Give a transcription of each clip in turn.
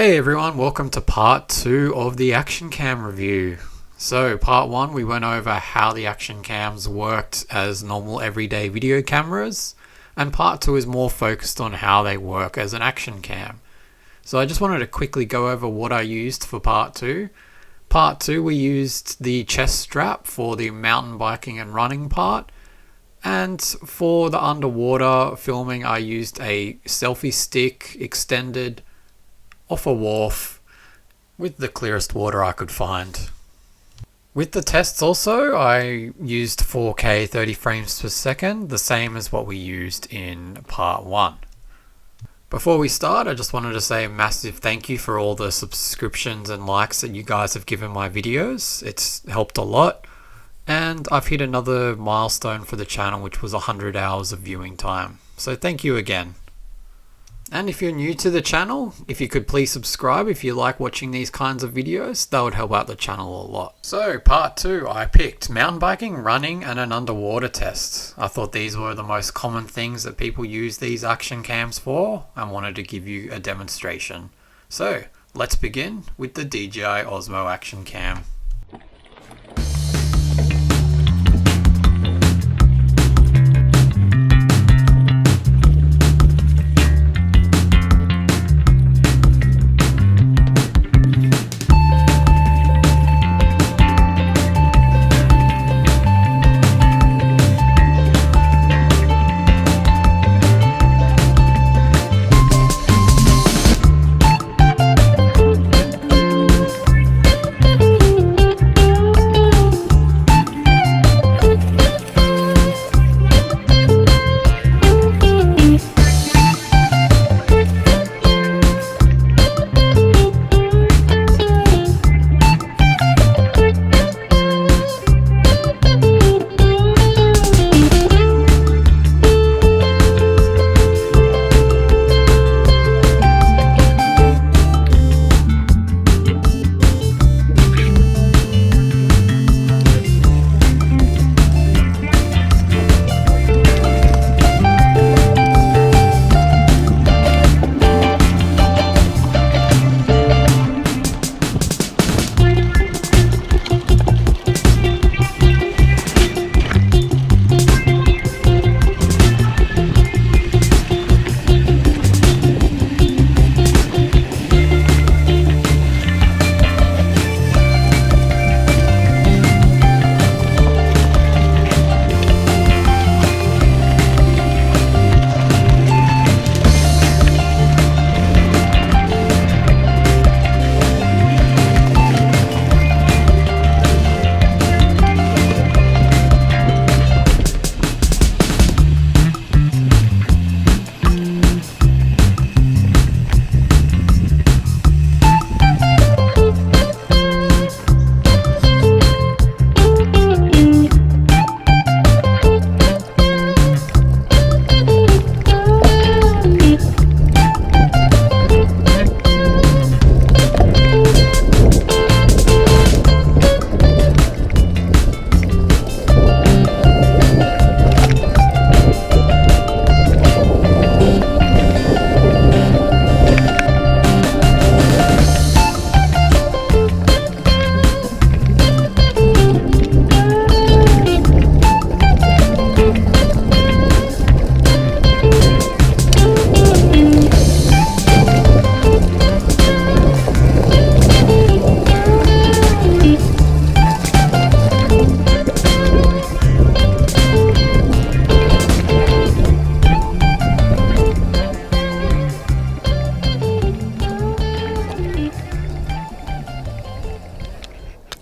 Hey everyone, welcome to part 2 of the action cam review. So part 1 we went over how the action cams worked as normal everyday video cameras, and part 2 is more focused on how they work as an action cam. So I just wanted to quickly go over what I used for part 2. Part 2 we used the chest strap for the mountain biking and running part, and for the underwater filming I used a selfie stick extended off a wharf with the clearest water I could find. With the tests also, I used 4K 30 frames per second, the same as what we used in part 1. Before we start, I just wanted to say a massive thank you for all the subscriptions and likes that you guys have given my videos. It's helped a lot, and I've hit another milestone for the channel, which was 100 hours of viewing time. So thank you again. And if you're new to the channel, if you could please subscribe if you like watching these kinds of videos, that would help out the channel a lot. So part 2, I picked mountain biking, running and an underwater test. I thought these were the most common things that people use these action cams for and wanted to give you a demonstration. So let's begin with the DJI Osmo action cam.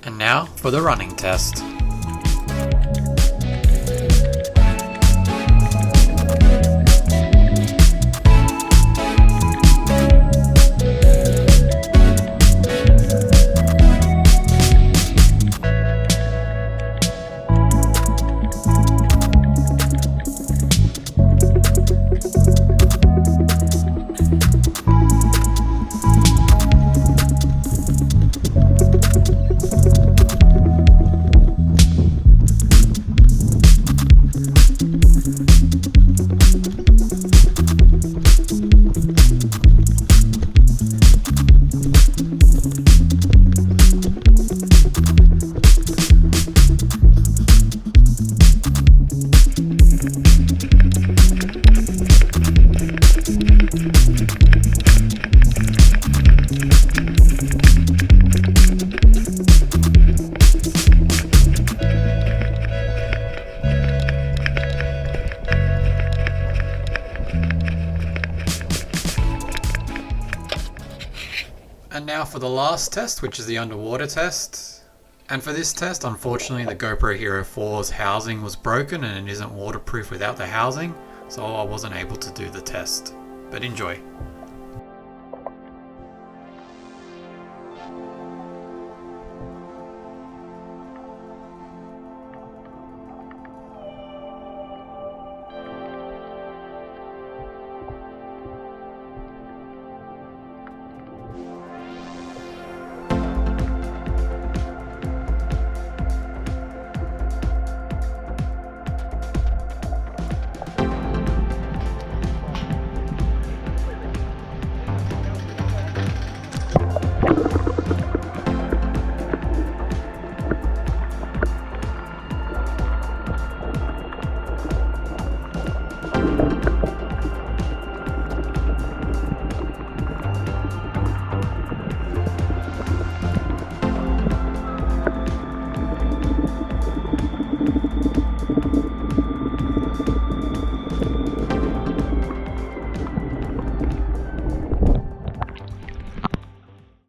And now for the running test. now for the last test, which is the underwater test. And for this test, unfortunately, the GoPro Hero 4's housing was broken and it isn't waterproof without the housing, so I wasn't able to do the test. But enjoy.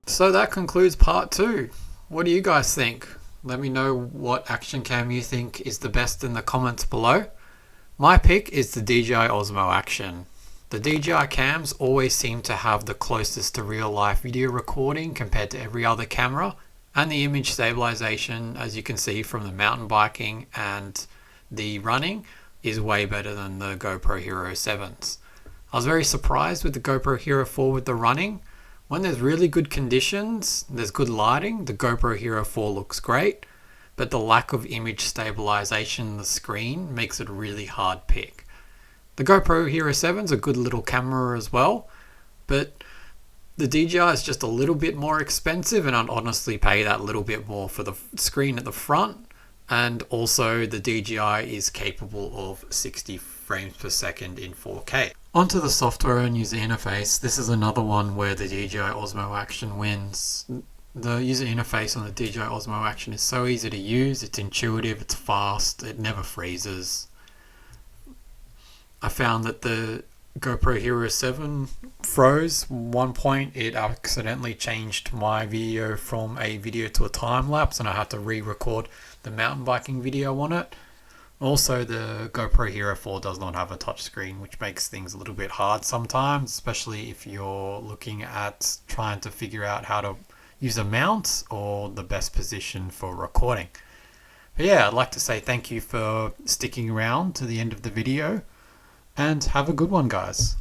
So that concludes part 2. What do you guys think? Let me know what action cam you think is the best in the comments below. My pick is the DJI Osmo Action. The DJI cams always seem to have the closest to real life video recording compared to every other camera, and the image stabilization, as you can see from the mountain biking and the running, is way better than the GoPro Hero 7s. I was very surprised with the GoPro Hero 4 with the running. When there's really good conditions, there's good lighting, the GoPro Hero 4 looks great, but the lack of image stabilization in the screen makes it a really hard pick. The GoPro Hero 7's a good little camera as well, but the DJI is just a little bit more expensive, and I'd honestly pay that little bit more for the screen at the front, and also the DJI is capable of 60 frames per second in 4K. Onto the software and user interface. This is another one where the DJI Osmo Action wins. The user interface on the DJI Osmo Action is so easy to use, it's intuitive, it's fast, it never freezes. I found that the GoPro Hero 7 froze. One point it accidentally changed my video from a video to a time lapse and I had to re-record the mountain biking video on it. Also, the GoPro Hero 4 does not have a touchscreen, which makes things a little bit hard sometimes, especially if you're looking at trying to figure out how to use a mount or the best position for recording. But yeah, I'd like to say thank you for sticking around to the end of the video, and have a good one, guys.